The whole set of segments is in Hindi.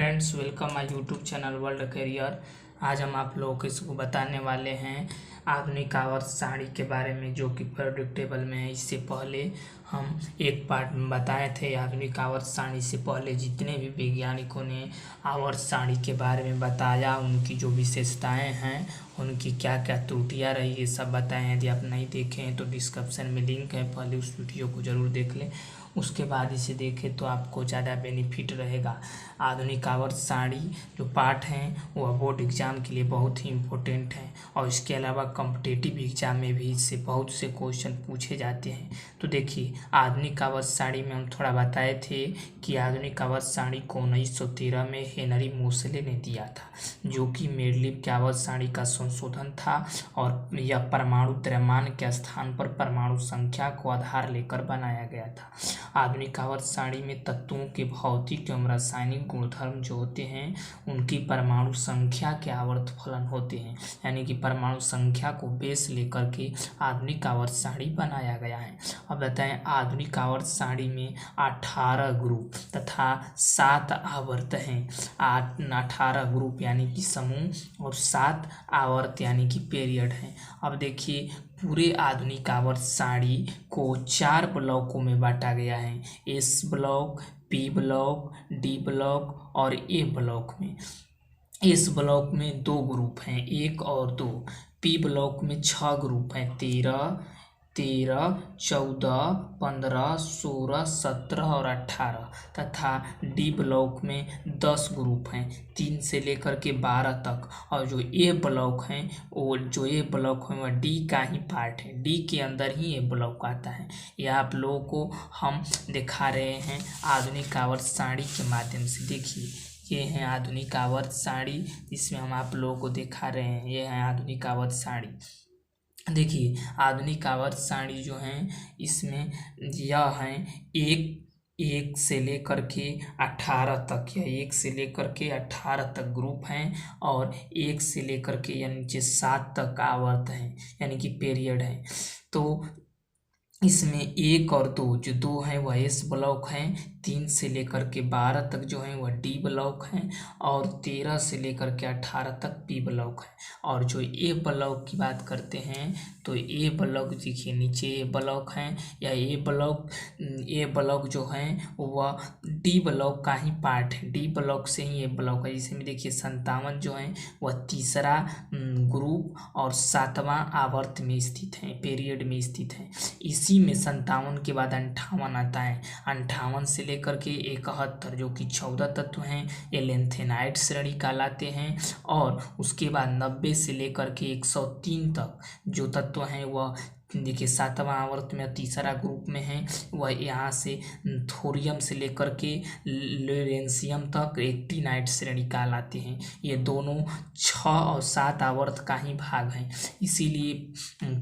Friends, welcome my YouTube channel world career. आज हम आप लोगों को इसको बताने वाले हैं आधुनिक आवर्त साड़ी के बारे में, जो कि प्रेडिक्टेबल में है। इससे पहले हम एक पार्ट में बताए थे आधुनिक आवर्त साड़ी से पहले जितने भी वैज्ञानिकों ने आवर्त साड़ी के बारे में बताया, उनकी जो विशेषताएं हैं, उनकी क्या क्या त्रुटियां रही, ये सब बताएं। यदि आप नहीं देखें हैं तो डिस्क्रिप्शन में लिंक है, पहले उस वीडियो को ज़रूर देख लें, उसके बाद इसे देखें तो आपको ज़्यादा बेनिफिट रहेगा। आधुनिक आवर्त साड़ी जो पार्ट हैं वो बोर्ड एग्ज़ाम के लिए बहुत ही इम्पोर्टेंट हैं, और इसके अलावा कॉम्पिटिटिव एग्ज़ाम में भी इससे बहुत से क्वेश्चन पूछे जाते हैं। तो देखिए, आधुनिक आवर्त साड़ी में हम थोड़ा बताए थे कि आधुनिक आवर्त साड़ी को 1913 में हेनरी मोसले ने दिया था, जो कि मेडलिव की आवर्त साड़ी का संशोधन था, और यह परमाणु द्रव्यमान के स्थान पर परमाणु संख्या को आधार लेकर बनाया गया था। आधुनिक आवर्त साड़ी में तत्वों के भौतिक एवं रासायनिक गुणधर्म जो होते हैं, उनकी परमाणु संख्या के आवर्त फलन होते हैं, यानी कि परमाणु संख्या को बेस लेकर के आधुनिक आवर्त साड़ी बनाया गया है। अब बताएं, आधुनिक आवर्त साड़ी में 18 ग्रुप तथा 7 आवर्त हैं। 18 ग्रुप यानी कि समूह, और 7 आवर्त यानी कि पीरियड हैं। अब देखिए, पूरे आधुनिक आवर्त साड़ी को 4 ब्लॉकों में बांटा गया है। S block, P block, D block और ए ब्लॉक में। इस ब्लॉक में 2 ग्रुप हैं, 1 और 2। पी ब्लॉक में 6 ग्रुप हैं, 13, 14, 15, 16, 17 और 18, तथा डी ब्लॉक में 10 ग्रुप हैं, 3 से लेकर के 12 तक। और जो ए ब्लॉक हैं, वह डी का ही पार्ट है, डी के अंदर ही ए ब्लॉक आता है। यह आप लोगों को हम दिखा रहे हैं आधुनिक आवर्त साड़ी के माध्यम से। देखिए, ये है आधुनिक आवर्त साड़ी, जिसमें हम आप लोगों को दिखा रहे हैं। ये है आधुनिक आवर्त साड़ी। देखिए, आधुनिक आवर्त साड़ी जो हैं, इसमें यह है एक से लेकर के 18 तक, या 1 से लेकर के 18 तक ग्रुप हैं, और 1 से लेकर के यानी 7 तक आवर्त हैं, यानी कि पीरियड है। तो इसमें 1 और 2, जो 2 हैं वह एस ब्लॉक हैं, 3 से लेकर के 12 तक जो हैं वह डी ब्लॉक हैं, और 13 से लेकर के 18 तक पी ब्लॉक है। और जो ए ब्लॉक की बात करते हैं, तो ए ब्लॉक देखिए, नीचे ए ब्लॉक हैं, या ए ब्लॉक जो हैं वह डी ब्लॉक का ही पार्ट है, डी ब्लॉक से ही ए ब्लॉक है। जिसमें देखिए 57 जो हैं वह तीसरा ग्रुप और 7वां आवर्त में स्थित है, पीरियड में स्थित है। इसी में 57 के बाद 58 आता है। 58 से लेकर के 71, जो कि 14 तत्व हैं, ये लेंथेनाइट श्रेणी कहलाते हैं। और उसके बाद 90 से लेकर के 103 तक जो तत्व हैं वह देखिए 7वां आवर्त में तीसरा ग्रुप में है। वह यहाँ से थोरियम से लेकर के लोरेंशियम तक एक्टिनाइट श्रेणी कहलाते हैं। ये दोनों 6 और 7 आवर्त का ही भाग हैं। इसीलिए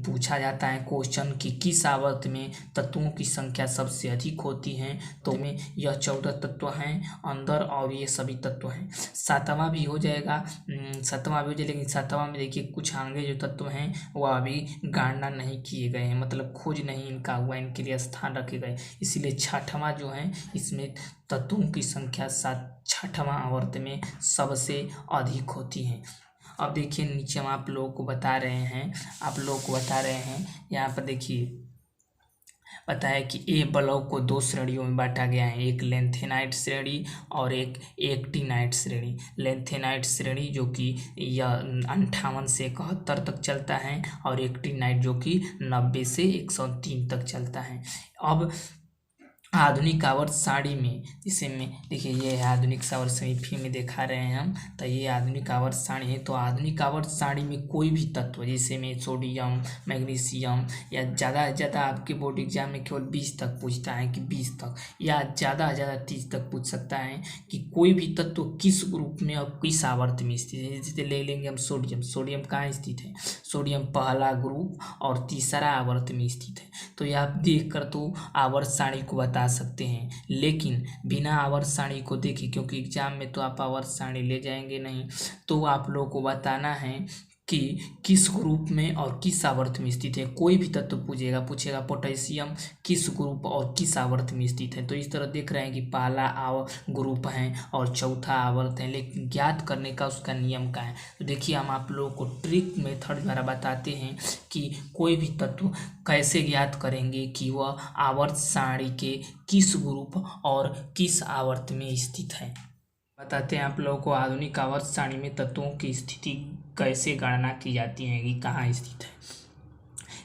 पूछा जाता है क्वेश्चन कि किस आवर्त में तत्वों की संख्या सबसे अधिक होती है, तो में यह 14 तत्व हैं अंदर, और ये सभी तत्व हैं। 7वां भी हो जाएगा, लेकिन 7वां में देखिए कुछ आगे जो तत्व हैं वह अभी गणना नहीं किए गए हैं, मतलब खोज नहीं इनका हुआ, इनके लिए स्थान रखे गए। इसीलिए 6वां जो है, इसमें तत्वों की संख्या 6वां आवर्त में सबसे अधिक होती है। अब देखिए, नीचे हम आप लोगों को बता रहे हैं, यहाँ पर देखिए बताया कि ए ब्लॉक को 2 श्रेणियों में बांटा गया है, एक लेंथेनाइट श्रेणी और एक एक्टिनाइट श्रेणी। लेंथेनाइट श्रेणी जो कि यह 58 से 71 तक चलता है, और एक्टिनाइट जो कि 90 से 103 तक चलता है। अब आधुनिक आवर्त साड़ी में, जिसे में देखिए ये है आधुनिक आवर्त साड़ी, फिर में दिखा रहे हैं हम, तो ये आधुनिक आवर्त साड़ी है। तो आधुनिक आवर्त साड़ी में कोई भी तत्व, जैसे में सोडियम, मैग्नीशियम, या ज़्यादा से ज़्यादा आपके बोर्ड एग्जाम में केवल 20 तक पूछता है कि 20 तक, या ज़्यादा से ज़्यादा 30 तक पूछ सकता है कि कोई भी तत्व किस ग्रुप में और किस आवर्त में स्थित है। जैसे ले लेंगे हम सोडियम कहाँ स्थित है, सोडियम पहला ग्रुप और तीसरा आवर्त में स्थित है। तो ये आप देख कर तो आवर्त साड़ी को बता सकते हैं, लेकिन बिना आवर्त साड़ी को देखे, क्योंकि एग्जाम में तो आप आवर्त साड़ी ले जाएंगे नहीं, तो आप लोगों को बताना है कि किस ग्रुप में और किस आवर्त में स्थित है। कोई भी तत्व पूछेगा पोटेशियम किस ग्रुप और किस आवर्त में स्थित है। तो इस तरह देख रहे हैं कि पहला ग्रुप है और चौथा आवर्त है, लेकिन ज्ञात करने का उसका नियम क्या है। तो देखिए हम आप लोगों को ट्रिक मेथड द्वारा बताते हैं कि कोई भी तत्व कैसे ज्ञात करेंगे कि वह आवर्त सारणी के किस ग्रुप और किस आवर्त में स्थित है। बताते हैं आप लोगों को आधुनिक आवर्त सारणी में तत्वों की स्थिति कैसे गणना की जाती है कि कहाँ स्थित है।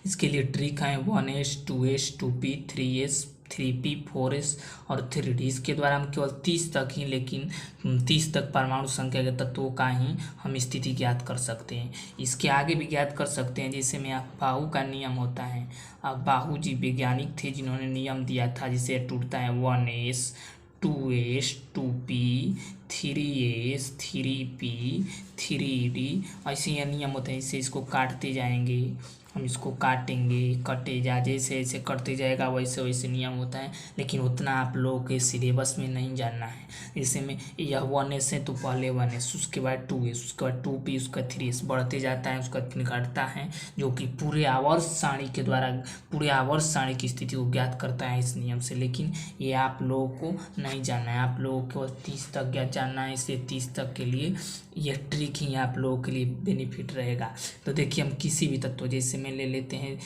इसके लिए ट्रिक है 1s 2s 2p 3s 3p 4s और 3d। इसके द्वारा हम केवल 30 तक ही, लेकिन 30 तक परमाणु संख्या के तत्वों का ही हम स्थिति ज्ञात कर सकते हैं। इसके आगे भी ज्ञात कर सकते हैं, जैसे में बाहु का नियम होता है। अब बाहु जी वैज्ञानिक थे जिन्होंने नियम दिया था, जिसे टूटता है 1s 2s 2p 3s 3p 3d। ऐसे ये नियम होते हैं। इससे इसको काटते जाएंगे, हम इसको काटेंगे, कटेगा जैसे जैसे करते जाएगा वैसे वैसे नियम होता है, लेकिन उतना आप लोगों के सिलेबस में नहीं जानना है। जैसे में यह 1s है तो पहले 1s, उसके बाद 2s, उसके बाद 2p, उसका 3s बढ़ते जाता है, उसका घटता है, जो कि पूरे आवर्त सारणी के द्वारा पूरे आवर्त सारणी की स्थिति को ज्ञात करता है इस नियम से। लेकिन ये आप लोगों को नहीं जानना है, आप लोगों को 30 तक ज्ञात जानना है। इसलिए 30 तक के लिए यह ट्रिक ही आप लोगों के लिए बेनिफिट रहेगा। तो देखिए हम किसी भी तत्व, जैसे में ले लेते हैं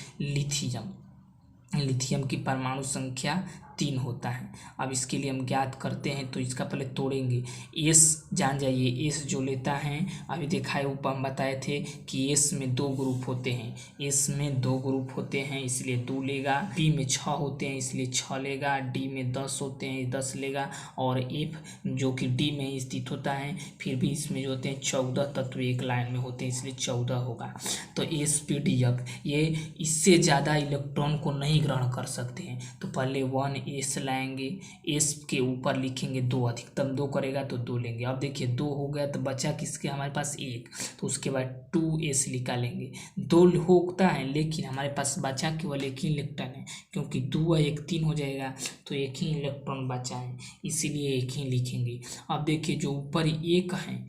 लिथियम की परमाणु संख्या 3 होता है। अब इसके लिए हम ज्ञात करते हैं तो इसका पहले तोड़ेंगे। एस जान जाइए, एस जो लेता है, अभी देखा है ऊपर हम बताए थे कि एस में 2 ग्रुप होते हैं, एस में 2 ग्रुप होते हैं इसलिए 2 लेगा। पी में 6 होते हैं इसलिए 6 लेगा। डी में 10 होते हैं 10 लेगा। और एफ जो कि डी में स्थित होता है, फिर भी इसमें जो होते हैं 14 तत्व एक लाइन में होते हैं इसलिए 14 होगा। तो एस पी डी एफ ये इससे ज़्यादा इलेक्ट्रॉन को नहीं ग्रहण कर सकते हैं। तो पहले 1 एस लाएंगे, एस के ऊपर लिखेंगे 2, अधिकतम 2 करेगा तो 2 लेंगे। अब देखिए 2 हो गया तो बचा किसके हमारे पास 1, तो उसके बाद 2s निकालेंगे। 2 होता है लेकिन हमारे पास बचा केवल एक ही इलेक्ट्रॉन है, क्योंकि 2 और 1 3 हो जाएगा तो एक ही इलेक्ट्रॉन बचा है, इसीलिए एक ही लिखेंगे। अब देखिए जो ऊपर 1 है,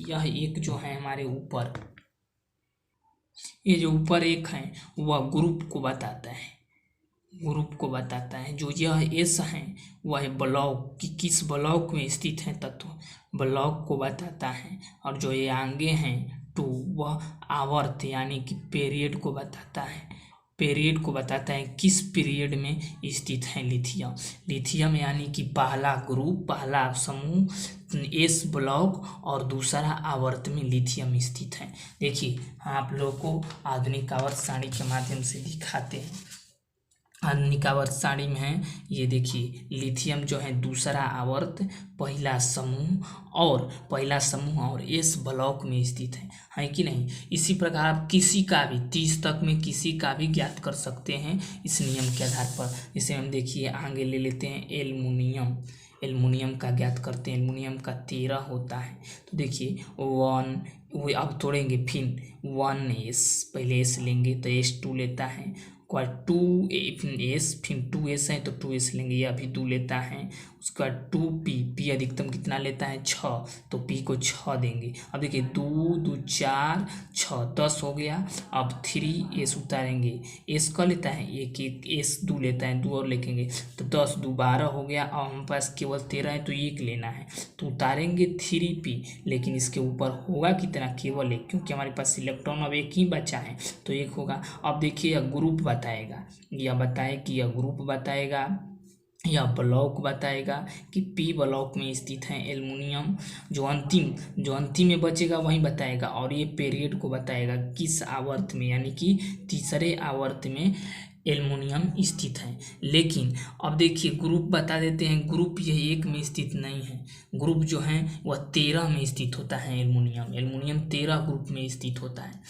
यह 1 जो है हमारे ऊपर, ये जो ऊपर 1 है वह ग्रुप को बताता है, ग्रुप को बताता है। जो यह एस है वह ब्लॉक कि किस ब्लॉक में स्थित है तत्व, ब्लॉक को बताता है। और जो ये आगे हैं 2 वह आवर्त यानी कि पीरियड को बताता है, पीरियड को बताता है किस पीरियड में स्थित है लिथियम यानी कि पहला ग्रुप, पहला समूह एस ब्लॉक और दूसरा आवर्त में लिथियम स्थित है। देखिए आप लोगों को आधुनिक आवर्त सारणी के माध्यम से दिखाते हैं। आधुनिक आवर्त सारणी में है, ये देखिए लिथियम जो है दूसरा आवर्त, पहला समूह और एस ब्लॉक में स्थित है कि नहीं। इसी प्रकार आप किसी का भी 30 तक में किसी का भी ज्ञात कर सकते हैं इस नियम के आधार पर। जैसे हम देखिए आगे ले लेते हैं एल्युमिनियम का ज्ञात करते हैं। एल्युमिनियम का 13 होता है। तो देखिए 1 अब तोड़ेंगे, फिर 1s, पहले एस लेंगे तो S2 लेता है, 2s, फिर 2s है तो 2s लेंगे, ये अभी 2 लेता है। उसके बाद 2p अधिकतम कितना लेता है 6, तो p को 6 देंगे। अब देखिए 2 2 4 6 10 हो गया। अब 3s उतारेंगे, s का लेता है एक s 2 लेता है, 2 और लिखेंगे तो 10 2 12 हो गया। और हमारे पास केवल 13 है तो 1 लेना है, तो उतारेंगे 3p, लेकिन इसके ऊपर होगा कितना, केवल 1, क्योंकि हमारे पास इलेक्ट्रॉन अब 1 ही बचा है तो 1 होगा। अब देखिए यह ग्रुप बताएगा, यह बताए कि यह ग्रुप बताएगा, यह ब्लॉक बताएगा कि पी ब्लॉक में स्थित है एल्युमिनियम। जो अंतिम में बचेगा वही बताएगा। और ये पीरियड को बताएगा किस आवर्त में, यानी कि तीसरे आवर्त में एल्युमिनियम स्थित है। लेकिन अब देखिए ग्रुप बता देते हैं, ग्रुप यह 1 में स्थित नहीं है, ग्रुप जो है वह 13 में स्थित होता है। एल्युमिनियम 13 ग्रुप में स्थित होता है।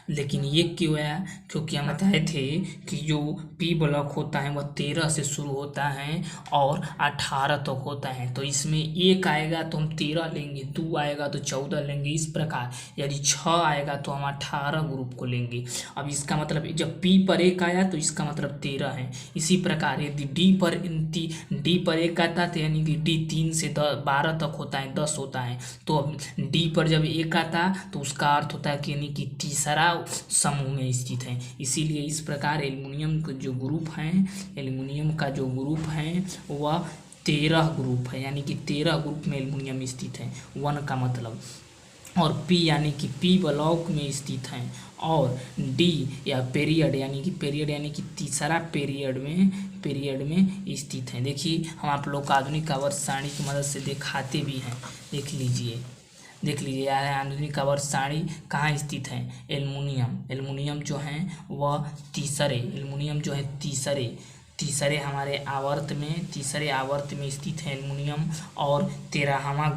लेकिन ये क्यों आया, क्योंकि हम बताए थे कि जो पी ब्लॉक होता है वह 13 से शुरू होता है और 18 तक होता है। तो इसमें 1 आएगा तो हम 13 लेंगे, 2 आएगा तो 14 लेंगे, इस प्रकार। यदि 6 आएगा तो हम 18 ग्रुप को लेंगे। अब इसका मतलब जब पी पर 1 आया तो इसका मतलब 13 है। इसी प्रकार यदि डी पर 1 आता तो यानी कि डी 3 से 12 तक होता है, 10 होता है। तो अब डी पर जब 1 आता तो उसका अर्थ होता है कि यानी कि तीसरा समूह में स्थित है। इसीलिए इस प्रकार एल्युमिनियम का जो ग्रुप है वह 13 ग्रुप है, यानी कि 13 ग्रुप में एल्युमिनियम स्थित है, 1 का मतलब। और पी यानी कि पी ब्लॉक में स्थित है। और डी या पीरियड यानी कि तीसरा पीरियड में स्थित है। देखिए हम आप लोग का आधुनिक आवर्त सारणी की मदद से दिखाते भी हैं। देख लीजिए यार, आधुनिक आवर्त सारणी कहाँ स्थित है? एल्युमिनियम जो है वह तीसरे हमारे तीसरे आवर्त में स्थित है एल्युमिनियम। और 13वां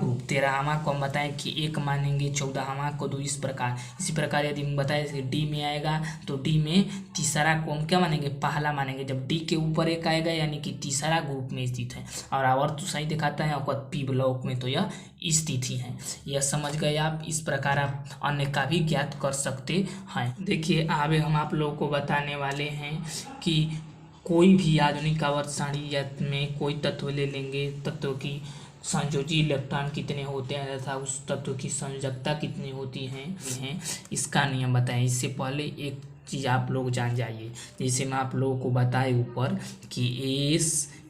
को हम बताएं कि 1 मानेंगे, 14वां को 2, इस प्रकार यदि हम बताएं डी में आएगा तो डी में तीसरा को हम क्या मानेंगे? पहला मानेंगे। जब डी के ऊपर 1 आएगा यानी कि तीसरा ग्रुप में स्थित है। और आवर्त तो सही दिखाता है, और पी ब्लॉक में तो यह स्थिति है। यह समझ गए आप? इस प्रकार आप अन्य का भी ज्ञात कर सकते हैं। देखिए आगे हम आप लोगों को बताने वाले हैं कि कोई भी आधुनिक आवर्त सारणी में कोई तत्व ले लेंगे, तत्व की संयोजी इलेक्ट्रॉन कितने होते हैं तथा उस तत्व की संयोजकता कितनी होती हैं, इसका नियम बताएं। इससे पहले एक चीज़ आप लोग जान जाइए, जैसे मैं आप लोगों को बताए ऊपर कि SpDF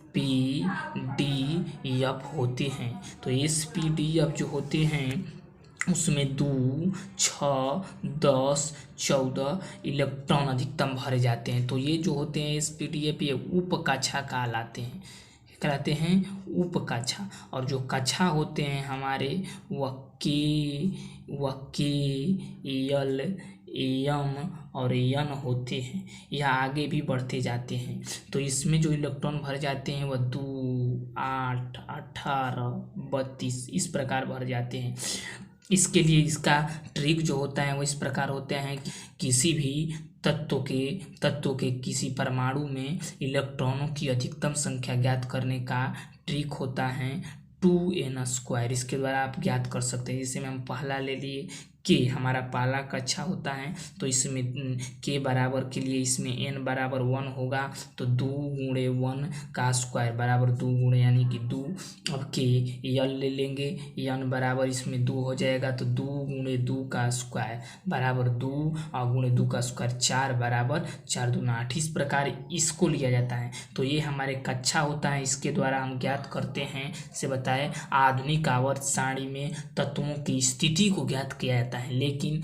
होते हैं। तो SpDF जो होते हैं उसमें 2, 6, 10, 14 इलेक्ट्रॉन अधिकतम भरे जाते हैं। तो ये जो होते हैं SpDF ये उपकक्षा कहलाते हैं, उपकक्षा। और जो कक्षा होते हैं हमारे वह के, एल, एम और एन होते हैं। यह आगे भी बढ़ते जाते हैं। तो इसमें जो इलेक्ट्रॉन भर जाते हैं वह 2, 8, 18, 32 इस प्रकार भर जाते हैं। इसके लिए इसका ट्रिक जो होता है वो इस प्रकार होते हैं कि किसी भी तत्व के किसी परमाणु में इलेक्ट्रॉनों की अधिकतम संख्या ज्ञात करने का ट्रिक होता है 2n²। इसके द्वारा आप ज्ञात कर सकते हैं। जैसे में हम पहला ले लिए के, हमारा पहला कक्षा होता है तो इसमें के बराबर के लिए इसमें n बराबर 1 होगा। तो 2 × 1 का स्क्वायर बराबर 2 गुणे यानी कि 2। अब के यल ले लेंगे, n बराबर इसमें 2 हो जाएगा तो 2 × 2 का स्क्वायर बराबर 2 और गुणे 2 का स्क्वायर 4 बराबर 4 दूना 8। इस प्रकार इसको लिया जाता है। तो ये हमारे कक्षा होता है, इसके द्वारा हम ज्ञात करते हैं। से बताए आधुनिक आवर्त सारणी में तत्वों की स्थिति को ज्ञात किया जाता है। लेकिन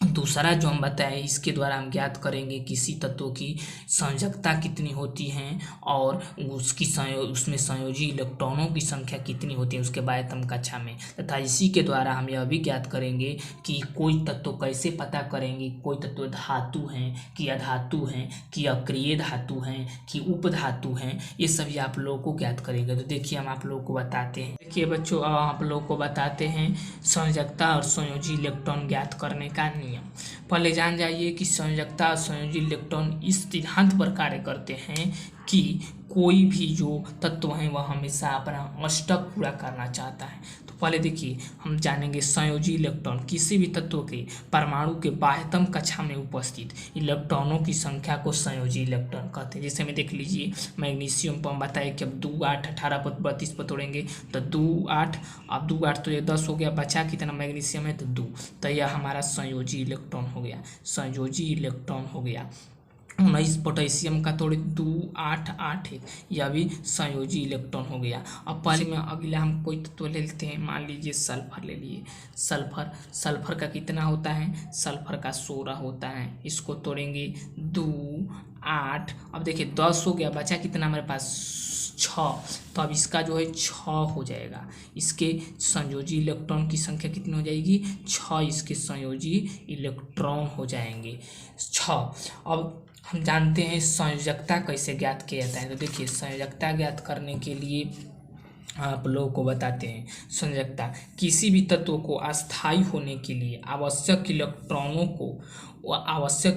दूसरा जो हम बताए इसके द्वारा हम ज्ञात करेंगे किसी तत्व की संयोजकता कितनी होती है और उसमें संयोजी इलेक्ट्रॉनों की संख्या कितनी होती है उसके बाह्यतम कक्षा में। तथा इसी के द्वारा हम यह भी ज्ञात करेंगे कि कोई तत्व कैसे पता करेंगे, कोई तत्व धातु हैं कि अधातु हैं कि अक्रिय धातु हैं कि उपधातु हैं, ये सभी आप लोगों को ज्ञात करेंगे। तो देखिए हम आप लोगों को बताते हैं। देखिए बच्चों अब आप लोगों को बताते हैं संयोजकता और संयोजी इलेक्ट्रॉन ज्ञात करने का नियम। पहले जान जाइए कि संयोजकता और संयोजी इलेक्ट्रॉन इस सिद्धांत पर कार्य करते हैं कि कोई भी जो तत्व है वह हमेशा अपना अष्टक पूरा करना चाहता है। तो पहले देखिए हम जानेंगे संयोजी इलेक्ट्रॉन किसी भी तत्व के परमाणु के बाह्यतम कक्षा में उपस्थित इलेक्ट्रॉनों की संख्या को संयोजी इलेक्ट्रॉन कहते हैं। जैसे में देख लीजिए मैग्नीशियम पर हम बताए कि अब 2, 8, 18 पर 32 पर तोड़ेंगे तो 2, 8, अब 2, 8 तो ये 10 हो गया, बचा कितना मैग्नीशियम है तो 2, तो यह हमारा संयोजी इलेक्ट्रॉन हो गया। 19 पोटेशियम का तोड़े 2, 8, 8 1, यह भी संयोजी इलेक्ट्रॉन हो गया। अब पहले में अगला हम कोई तत्व ले लेते हैं, मान लीजिए सल्फर ले लिए। सल्फर का कितना होता है? सल्फर का 16 होता है। इसको तोड़ेंगे 2, 8, अब देखिए 10 हो गया, बचा कितना हमारे पास 6, तो अब इसका जो है 6 हो जाएगा। इसके संयोजी इलेक्ट्रॉन की संख्या कितनी हो जाएगी? 6 इसके संयोजी इलेक्ट्रॉन हो जाएंगे 6। अब हम जानते हैं संयोजकता कैसे ज्ञात किया जाता है। तो देखिए संयोजकता ज्ञात करने के लिए आप लोगों को बताते हैं। संयोजकता किसी भी तत्व को अस्थायी होने के लिए आवश्यक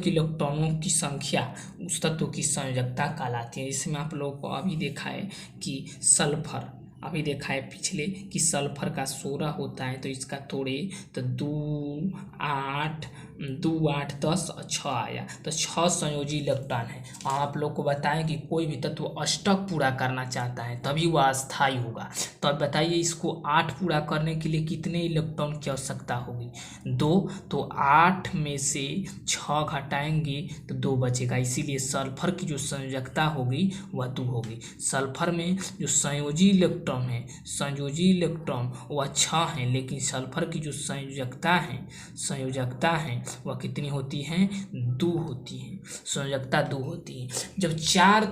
इलेक्ट्रॉनों की संख्या उस तत्व की संयोजकता कहलाती है। इसमें आप लोगों को अभी देखा है कि सल्फर, अभी देखा है पिछले कि सल्फर का 16 होता है, तो इसका तोड़े तो 2, 8, 2 8 10 और 6 आया, तो 6 संयोजी इलेक्ट्रॉन है। और आप लोग को बताएं कि कोई भी तत्व अष्टक पूरा करना चाहता है तभी वह अस्थायी होगा। तो अब बताइए इसको 8 पूरा करने के लिए कितने इलेक्ट्रॉन की आवश्यकता होगी? 2। तो 8 में से 6 घटाएंगे तो 2 बचेगा, इसीलिए सल्फर की जो संयोजकता होगी वह 2 होगी। सल्फर में जो संयोजी इलेक्ट्रॉन है, संयोजी इलेक्ट्रॉन वह 6 है, लेकिन सल्फर की जो संयोजकता है वह कितनी होती है? 2 होती है, संयोजकता 2 होती है। जब 4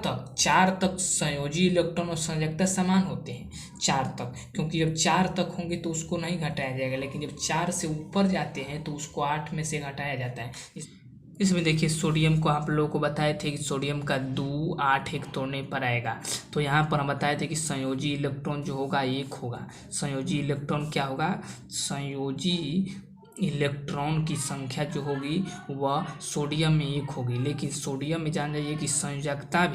तक संयोजी इलेक्ट्रॉन और संयोजकता समान होते हैं, 4 तक, क्योंकि जब 4 तक होंगे तो उसको नहीं घटाया जाएगा, लेकिन जब 4 से ऊपर जाते हैं तो उसको 8 में से घटाया जाता है। इसमें देखिए सोडियम को आप लोगों को बताए थे कि सोडियम का 2 8 एक तोड़ने पर आएगा, तो यहाँ पर हम बताए थे कि संयोजी इलेक्ट्रॉन जो होगा 1 होगा। संयोजी इलेक्ट्रॉन क्या होगा? संयोजी इलेक्ट्रॉन की संख्या जो होगी वह सोडियम में 1 होगी, लेकिन सोडियम में जान जाइए कि संयोजकता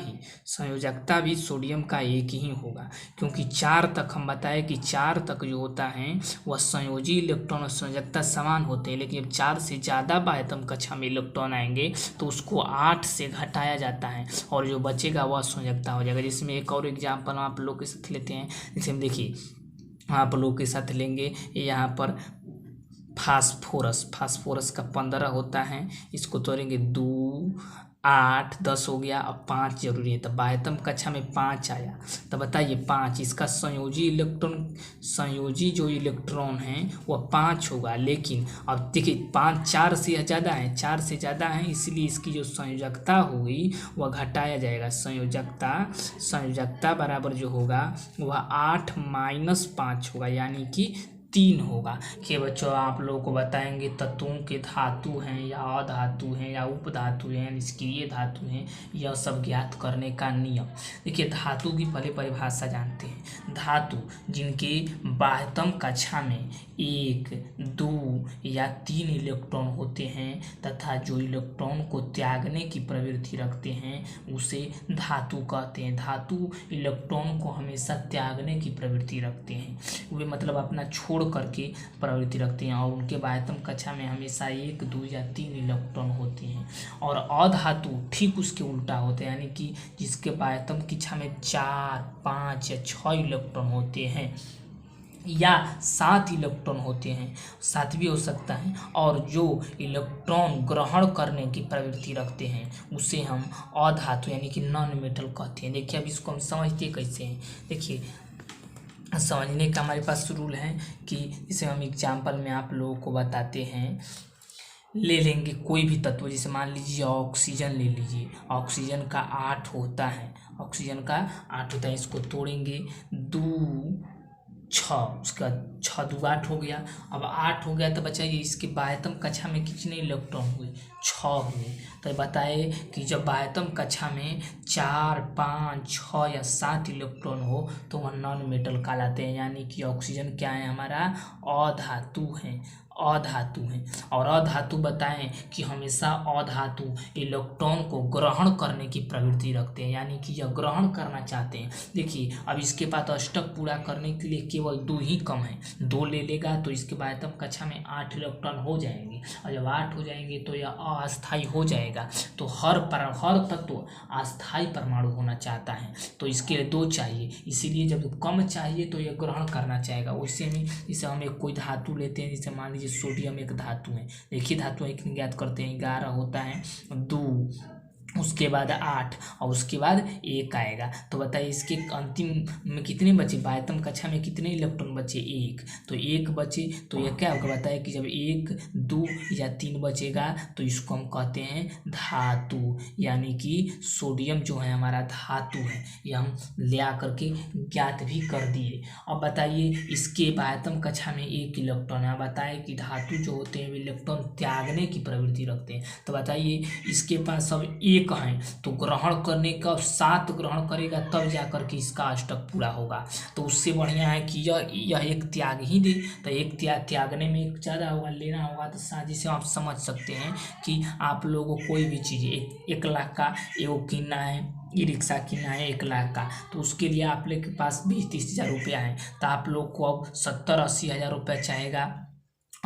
भी सोडियम का 1 ही होगा, क्योंकि 4 तक हम बताए कि 4 तक जो होता है वह संयोजी इलेक्ट्रॉन और संयोजकता समान होते हैं, लेकिन जब 4 से ज़्यादा बाह्यतम कक्षा में इलेक्ट्रॉन आएंगे तो उसको 8 से घटाया जाता है और जो बचेगा वह संयोजकता हो जाएगा। जिसमें एक और एग्जाम्पल आप लोग के साथ लेते हैं, जैसे हम देखिए आप लोग के साथ लेंगे यहाँ पर फास्फोरस का 15 होता है, इसको तोड़ेंगे 2 8 10 हो गया, अब 5 जरूरी है, तो बाह्यतम कक्षा में 5 आया। तो बताइए 5 इसका संयोजी जो इलेक्ट्रॉन है वह 5 होगा, लेकिन अब देखिए 5 4 से ज़्यादा है, इसलिए इसकी जो संयोजकता होगी वह घटाया जाएगा। संयोजकता बराबर जो होगा वह 8 - 5 होगा, यानी कि 3 होगा। कि बच्चों आप लोगों को बताएंगे तत्वों के धातु हैं या अधातु हैं या उपधातु हैं, निष्क्रिय धातु हैं, यह सब ज्ञात करने का नियम। देखिए धातु की पहले परिभाषा जानते हैं। धातु जिनके बाह्यतम कक्षा में 1 2 या 3 इलेक्ट्रॉन होते हैं तथा जो इलेक्ट्रॉन को त्यागने की प्रवृत्ति रखते हैं उसे धातु कहते हैं। धातु इलेक्ट्रॉन को हमेशा त्यागने की प्रवृत्ति रखते हैं, वे मतलब अपना छोड़ करके प्रवृत्ति रखते हैं, और उनके बाह्यतम कक्षा में हमेशा 1 2 या 3 इलेक्ट्रॉन होते हैं। और अधातु ठीक उसके उल्टा होते हैं, यानी कि जिसके बाह्यतम कक्षा में 4 5 या 6 इलेक्ट्रॉन होते हैं या 7 इलेक्ट्रॉन होते हैं, 7 भी हो सकता है, और जो इलेक्ट्रॉन ग्रहण करने की प्रवृत्ति रखते हैं उसे हम अधातु यानी कि नॉन मेटल कहते हैं। देखिए अब इसको हम समझते कैसे हैं। देखिए समझने का हमारे पास रूल है कि इसे हम एग्जाम्पल में आप लोगों को बताते हैं। ले लेंगे कोई भी तत्व, जैसे मान लीजिए ऑक्सीजन ले लीजिए, ऑक्सीजन का 8 होता है, इसको तोड़ेंगे 2 6, उसका 6 2 8 हो गया। अब 8 हो गया तो बचाइए इसके बाह्यतम कक्षा में कितने इलेक्ट्रॉन हुए? 6 हुए। तो बताए कि जब बाह्यतम कक्षा में 4 5 6 या 7 इलेक्ट्रॉन हो तो वह नॉन मेटल कहलाते हैं, यानी कि ऑक्सीजन क्या है? हमारा अधातु है। और अधातु बताएं कि हमेशा अधातु इलेक्ट्रॉन को ग्रहण करने की प्रवृत्ति रखते हैं, यानी कि यह ग्रहण करना चाहते हैं। देखिए अब इसके पास अष्टक पूरा करने के लिए केवल 2 ही कम है, 2 ले लेगा तो इसके बाह्यतम कक्षा में 8 इलेक्ट्रॉन हो जाएंगे, और जब 8 हो जाएंगे तो यह अस्थायी हो जाएगा। तो हर तत्व अस्थायी परमाणु होना चाहता है, तो इसके लिए 2 चाहिए, इसीलिए जब कम चाहिए तो यह ग्रहण करना चाहेगा। वैसे में जैसे हम एक कोई धातु लेते हैं, जैसे मान लीजिए सोडियम एक धातु है। देखिए धातु एक ज्ञात करते हैं, 11 होता है, 2 उसके बाद 8 और उसके बाद 1 आएगा। तो बताइए इसके अंतिम में कितने बचे? बाह्यतम कक्षा में कितने इलेक्ट्रॉन बचे? 1। तो 1 बचे तो यह क्या होगा? बताइए कि जब 1 2 या 3 बचेगा तो इसको हम कहते हैं धातु, यानी कि सोडियम जो है हमारा धातु है। यह हम ले आकर के ज्ञात भी कर दिए। अब बताइए इसके बाह्यतम कक्षा में 1 इलेक्ट्रॉन है। बताए कि धातु जो होते हैं वे इलेक्ट्रॉन त्यागने की प्रवृत्ति रखते हैं। तो बताइए इसके पास सब 1 है तो ग्रहण करने का 7 ग्रहण करेगा तब जाकर के इसका अष्टक पूरा होगा। तो उससे बढ़िया है कि यह एक त्याग ही दे, तो एक त्यागने में एक ज़्यादा होगा, लेना होगा तो साथ से आप समझ सकते हैं कि आप लोगों को कोई भी चीज़ 1 लाख का एगो किनना है, ई रिक्शा किना है 1 लाख का, तो उसके लिए आप लोग के पास 20-30 हज़ार रुपया है, तो आप लोग को अब 70-80 हज़ार रुपया चाहेगा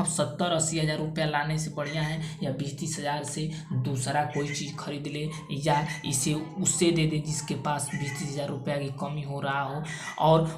अब 70-80 हज़ार रुपया लाने से बढ़िया है या 20-30 हज़ार से दूसरा कोई चीज़ खरीद ले या इसे उससे दे दे जिसके पास 20-30 हज़ार रुपया की कमी हो रहा हो और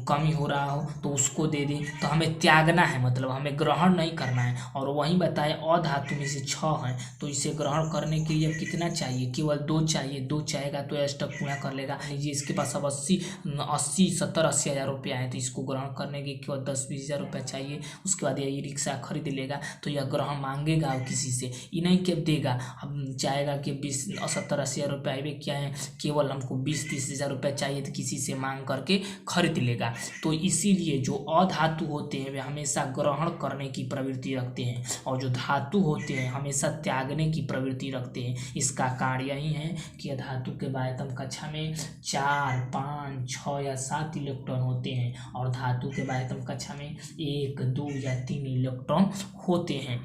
कमी हो रहा हो तो उसको दे दे। तो हमें त्यागना है, मतलब हमें ग्रहण नहीं करना है। और वहीं बताए अधातु में से 6 हैं तो इसे ग्रहण करने के लिए कितना चाहिए, केवल 2 चाहिए। 2 चाहेगा तो अष्टक पूरा कर लेगा। लीजिए इसके पास अब 70-80 हज़ार रुपया है तो इसको ग्रहण करने के केवल 10-20 हज़ार रुपया चाहिए। उसके बाद ये रिक्शा खरीद लेगा तो यह ग्रहण मांगेगा किसी से, ये नहीं कि देगा। अब चाहेगा कि 70-80 हज़ार रुपया भी क्या है, केवल हमको 20-30 हज़ार रुपया चाहिए तो किसी से मांग करके खरीद लेगा। तो इसीलिए जो अधातु होते हैं वे हमेशा ग्रहण करने की प्रवृत्ति रखते हैं और जो धातु होते हैं हमेशा त्यागने की प्रवृत्ति रखते हैं। इसका कार्य यही है कि धातु के बाह्यतम कक्षा में 4, 5, 6 या 7 इलेक्ट्रॉन होते हैं और धातु के बाह्यतम कक्षा में 1, 2 या 3 इलेक्ट्रॉन होते हैं।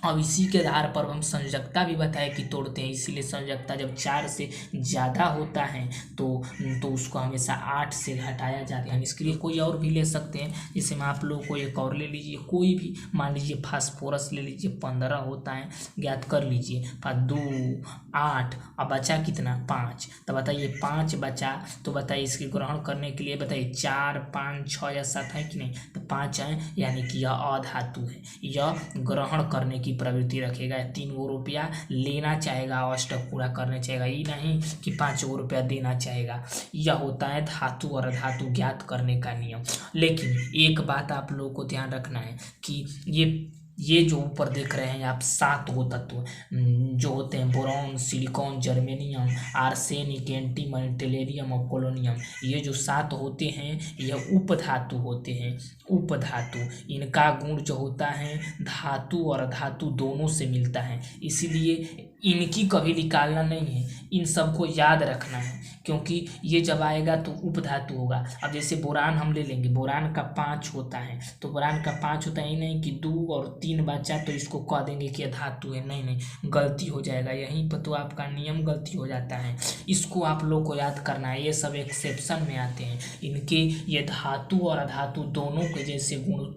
अब इसी के आधार पर हम संयोजकता भी बताए कि तोड़ते हैं। इसीलिए संयोजकता जब 4 से ज़्यादा होता है तो उसको हमेशा 8 से घटाया जाता है। निष्क्रिय कोई और भी ले सकते हैं, जैसे मैं आप लोगों को एक और ले लीजिए, कोई भी मान लीजिए फास्फोरस ले लीजिए, 15 होता है, ज्ञात कर लीजिए। 2, 8, अब बचा कितना, 5। तो बताइए 5 बचा तो बताइए इसके ग्रहण करने के लिए बताइए 4, 5, 6 या 7 है कि नहीं, तो 5 है, यानी कि यह अधातु है। यह ग्रहण करने की प्रवृत्ति रखेगा। 3 रुपया लेना चाहेगा, अष्टक पूरा करने चाहेगा, ये नहीं कि 5 रुपया देना चाहेगा। यह होता है धातु और अधातु ज्ञात करने का नियम। लेकिन एक बात आप लोगों को ध्यान रखना है कि ये जो ऊपर देख रहे हैं आप 7 तत्व जो होते हैं, boron, silicon, germanium, arsenic, antimony, टेलेरियम और पोलोनियम, ये जो 7 होते हैं यह उपधातु होते हैं। उपधातु, इनका गुण जो होता है धातु और अधातु दोनों से मिलता है, इसीलिए इनकी कभी निकालना नहीं है, इन सबको याद रखना है, क्योंकि ये जब आएगा तो उपधातु होगा। अब जैसे बोरान हम ले लेंगे, बोरान का 5 होता है, तो बोरान का 5 होता है, ही नहीं कि 2 और 3 बचा तो इसको कह देंगे कि धातु है, नहीं, गलती हो जाएगा। यहीं पर तो आपका नियम गलती हो जाता है, इसको आप लोग को याद करना है। ये सब एक्सेप्शन में आते हैं, इनके ये धातु और अधातु दोनों के जैसे गुण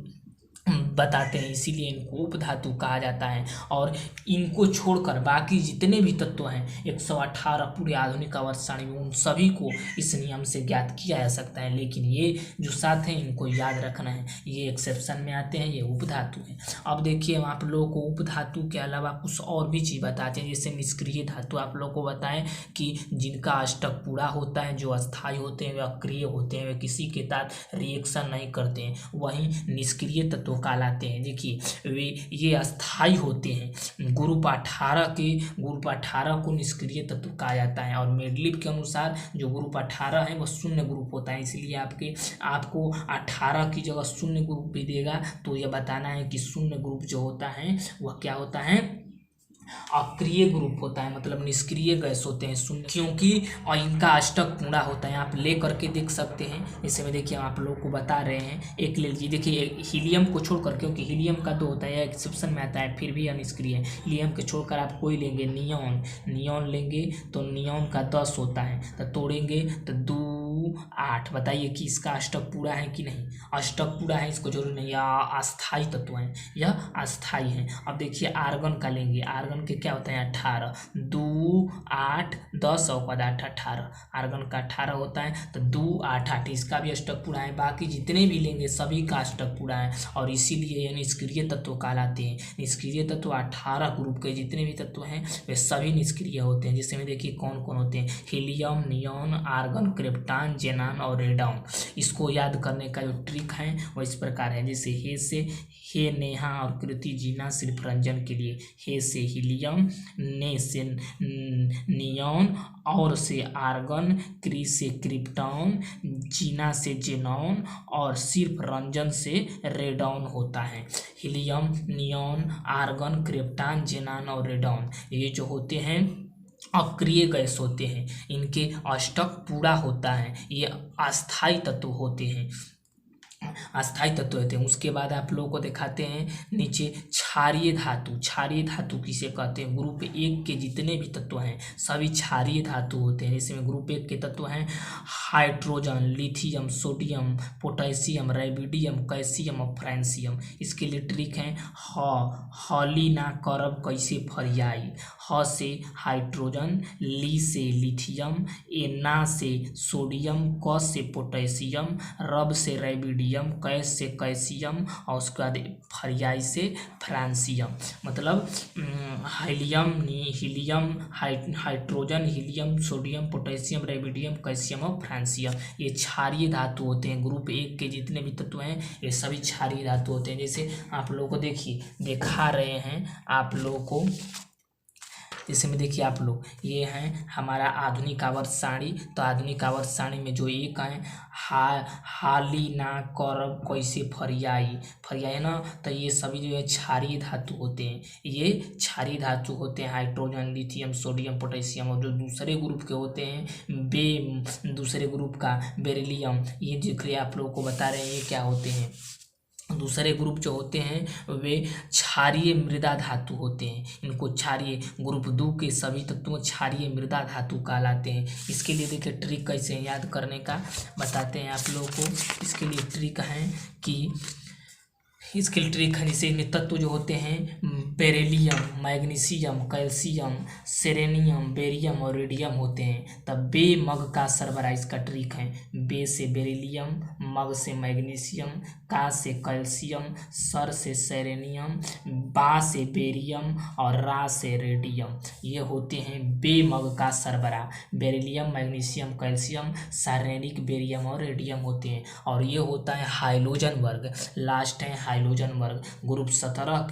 बताते हैं, इसीलिए इनको उपधातु कहा जाता है। और इनको छोड़कर बाकी जितने भी तत्व हैं 118 पूरे आधुनिक आवर्त सारणी में, उन सभी को इस नियम से ज्ञात किया जा सकता है। लेकिन ये जो 7 हैं इनको याद रखना है, ये एक्सेप्शन में आते हैं, ये उपधातु हैं। अब देखिए हम आप लोगों को उपधातु के अलावा कुछ और भी चीज़ बताते हैं, जैसे निष्क्रिय धातु आप लोग को बताएं कि जिनका अष्टक पूरा होता है, जो अस्थायी होते हैं वे अक्रिय होते हैं, वे किसी के साथ रिएक्शन नहीं करते हैं, वहीं निष्क्रिय तत्व कहलाते हैं। देखिए वे ये अस्थाई होते हैं। ग्रुप 18 को निष्क्रिय तत्व कहा जाता है और मेडलिप के अनुसार जो ग्रुप 18 है वह शून्य ग्रुप होता है, इसलिए आपको 18 की जगह शून्य ग्रुप भी देगा तो यह बताना है कि शून्य ग्रुप जो होता है वह क्या होता है, अक्रिय ग्रुप होता है, मतलब निष्क्रिय गैस होते हैं शून्य, क्योंकि और इनका अष्टक पूरा होता है। आप ले करके देख सकते हैं, जैसे में देखिए हम आप लोगों को बता रहे हैं, एक ले लीजिए, देखिए हीलियम को छोड़कर, क्योंकि हीलियम का 2 होता है, एक्सेप्शन में आता है, फिर भी अनिष्क्रिय है। हीलियम के छोड़कर आप कोई लेंगे, नियॉन लेंगे तो नियॉन का 10 होता है, तो तोड़ेंगे तो 2, 8। बताइए कि इसका अष्टक पूरा है कि नहीं, अष्टक पूरा है, इसको जरूर नहीं, यह अस्थाई तत्व है, यह अस्थाई है। अब देखिए आर्गन का लेंगे, आर्गन के क्या होता है 18, 2, 8, 10 और 18, आर्गन का 18 होता है, तो 2, 8, 8 इसका भी अष्टक पूरा है। बाकी जितने भी लेंगे सभी का अष्टक पूरा है और इसीलिए ये निष्क्रिय तत्व कहलाते हैं। निष्क्रिय तत्व 18 ग्रुप के जितने भी तत्व हैं वे सभी निष्क्रिय होते हैं। जिसमें देखिए कौन कौन होते हैं, helium, neon, argon, krypton, xenon और रेडॉन। इसको याद करने का जो ट्रिक है वो इस प्रकार है, जैसे हे से हे, नेहा और कृति, जीना सिर्फ रंजन के लिए, हे से हीलियम, ने से नियॉन, और से आर्गन, क्री से क्रिप्टॉन, जीना से जेनॉन और सिर्फ रंजन से रेडॉन होता है। Helium, neon, argon, krypton, xenon और रेडॉन ये जो होते हैं अक्रिय गैस होते हैं, इनके अष्टक पूरा होता है, ये अस्थाई तत्व होते हैं। अस्थाई तत्व होते हैं। उसके बाद आप लोगों को दिखाते हैं नीचे क्षारीय धातु। क्षारीय धातु किसे कहते हैं? ग्रुप 1 के जितने भी तत्व हैं सभी क्षारीय धातु होते हैं। इसमें ग्रुप 1 के तत्व हैं hydrogen, lithium, sodium, potassium, rubidium, calcium और फ्रांसियम। इसके लिए ट्रिक है हली ना करब कैसे फरियाई। ह से हाइड्रोजन, ली से लिथियम, ए ना से सोडियम, क से पोटेशियम, रब से राइबिडियम, कैस से कैल्शियम और उसके बाद फरियाई से फ्रांसियम। मतलब helium, hydrogen, helium, sodium, potassium, rubidium, calcium और फ्रांसियम ये क्षारीय धातु होते हैं। ग्रुप 1 के जितने भी तत्व हैं ये सभी क्षारीय धातु होते हैं। जैसे आप लोगों को दिखा रहे हैं आप लोगों को, जैसे में देखिए आप लोग, ये हैं हमारा आधुनिक आवर्त सारणी। तो आधुनिक आवर्त सारणी में जो एक है हाली ना करब कैसे फरियाई ना, तो ये सभी जो है क्षारीय धातु होते हैं। ये क्षारीय धातु होते हैं हाइड्रोजन, लिथियम, सोडियम, पोटेशियम। और जो दूसरे ग्रुप के होते हैं दूसरे ग्रुप का बेरिलियम, ये जिक्र आप लोगों को बता रहे हैं ये क्या होते हैं। दूसरे ग्रुप जो होते हैं वे क्षारीय मृदा धातु होते हैं। इनको क्षारीय ग्रुप 2 के सभी तत्वों क्षारीय मृदा धातु कहलाते हैं। इसके लिए देखिए ट्रिक कैसे याद करने का बताते हैं आप लोगों को। इसके लिए ट्रिक है कि जैसे इनमें तत्व जो होते हैं beryllium, magnesium, calcium, selenium, barium और रेडियम होते हैं। तब बे मग का सरबराह इसका ट्रिक है। बे से बेरिलियम, मग से मैग्नीशियम, का से कैल्शियम, सर से सेलेनियम, बा से बेरियम और रा से रेडियम। ये होते हैं बे मग का सरबराह। बेरिलियम, मैग्नीशियम, कैल्शियम, सार्नेरिक, बेरियम और रेडियम होते हैं। और ये होता है हाइलोजन वर्ग। लास्ट है हाइलोजन वर्ग। ग्रुप 17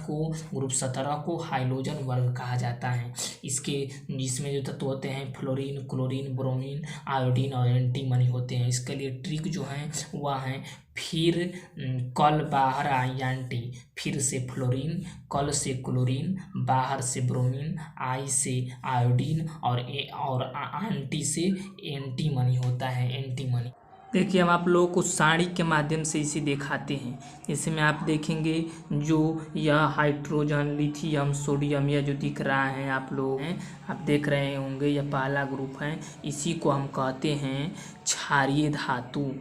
को हाइलोजन वर्ग कहा जाता है। इसमें जो तत्व होते हैं फ्लोरीन, क्लोरीन, ब्रोमीन, आयोडीन और एंटीमनी होते हैं। इसके लिए ट्रिक जो है वह है फिर कल बाहर आई एंटी, फिर से फ्लोरीन, कल से क्लोरीन, बाहर से ब्रोमीन, आई से आयोडीन और एंटी से एंटीमनी होता है। एंटीमनी देखिए हम आप लोगों को सारणी के माध्यम से इसे दिखाते हैं। इसमें आप देखेंगे जो यह हाइड्रोजन, लिथियम, सोडियम यह जो दिख रहा है आप लोग हैं आप देख रहे होंगे यह पहला ग्रुप है। इसी को हम कहते हैं क्षारीय धातु।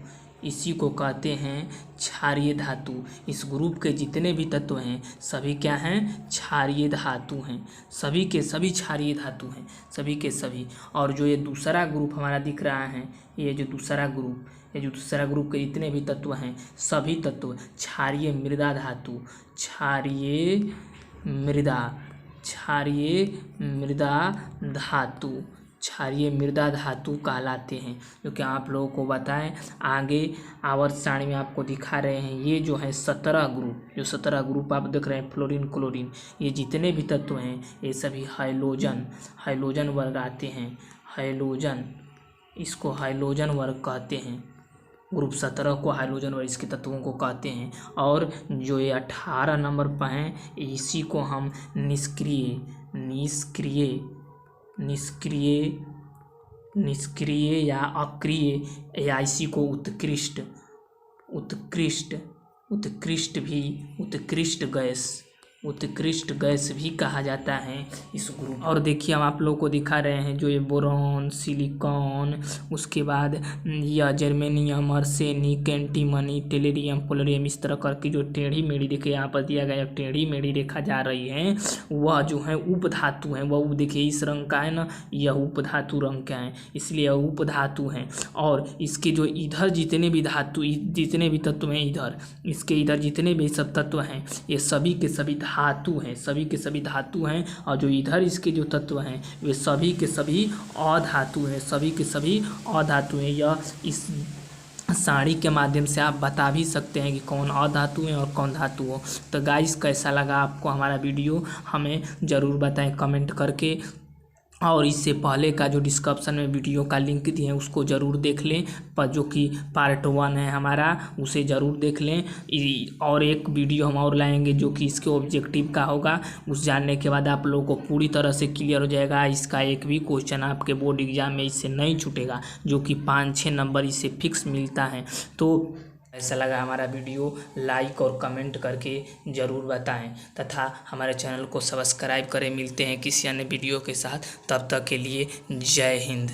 इसी को कहते हैं क्षारीय धातु। इस ग्रुप के जितने भी तत्व हैं सभी क्या हैं? क्षारीय धातु हैं। सभी के सभी क्षारीय धातु हैं, सभी के सभी। और जो ये दूसरा ग्रुप हमारा दिख रहा है ये जो दूसरा ग्रुप के जितने भी तत्व हैं सभी तत्व क्षारीय मृदा धातु, क्षारीय मृदा धातु कहलाते हैं। जो कि आप लोगों को बताएं आगे आवर्त सारणी में आपको दिखा रहे हैं। ये जो है 17 ग्रुप आप देख रहे हैं फ्लोरीन, क्लोरीन ये जितने भी तत्व हैं ये सभी हाइलोजन वर्ग आते हैं। इसको हाइलोजन वर्ग कहते हैं। ग्रुप 17 को हाइलोजन वर्ग इसके तत्वों को कहते हैं। और जो ये 18 नंबर पर हैं इसी को हम निष्क्रिय या अक्रिय या इसी को उत्कृष्ट गैस भी कहा जाता है इस ग्रुप। और देखिए हम आप लोगों को दिखा रहे हैं जो ये बोरॉन, सिलिकॉन, उसके बाद यह जर्मेनियम, आर्सेनिक, एंटीमनी, टेलेरियम, पोलेरियम इस तरह करके जो टेढ़ी मेढ़ी देखिए यहाँ पर दिया गया टेढ़ी मेढ़ी रेखा जा रही है वह जो है उपधातु है। वह देखिए इस रंग का है ना, यह उपधातु रंग का है इसलिए यह उपधातु है। और इसके जो इधर जितने भी तत्व हैं इसके इधर जितने भी सब तत्व हैं ये सभी के सभी धातु हैं। और जो इधर इसके जो तत्व हैं वे सभी के सभी अधातु हैं। यह इस सारणी के माध्यम से आप बता भी सकते हैं कि कौन अधातु है और कौन धातु हो। तो गाइस कैसा लगा आपको हमारा वीडियो हमें ज़रूर बताएं कमेंट करके। और इससे पहले का जो डिस्क्रिप्शन में वीडियो का लिंक दिए हैं उसको ज़रूर देख लें, पर जो कि पार्ट 1 है हमारा उसे ज़रूर देख लें। और एक वीडियो हम और लाएंगे जो कि इसके ऑब्जेक्टिव का होगा। उस जानने के बाद आप लोगों को पूरी तरह से क्लियर हो जाएगा। इसका एक भी क्वेश्चन आपके बोर्ड एग्जाम में इससे नहीं छूटेगा, जो कि 5-6 नंबर इससे फिक्स मिलता है। तो ऐसा लगा हमारा वीडियो लाइक और कमेंट करके ज़रूर बताएं तथा हमारे चैनल को सब्सक्राइब करें। मिलते हैं किसी अन्य वीडियो के साथ, तब तक के लिए जय हिंद।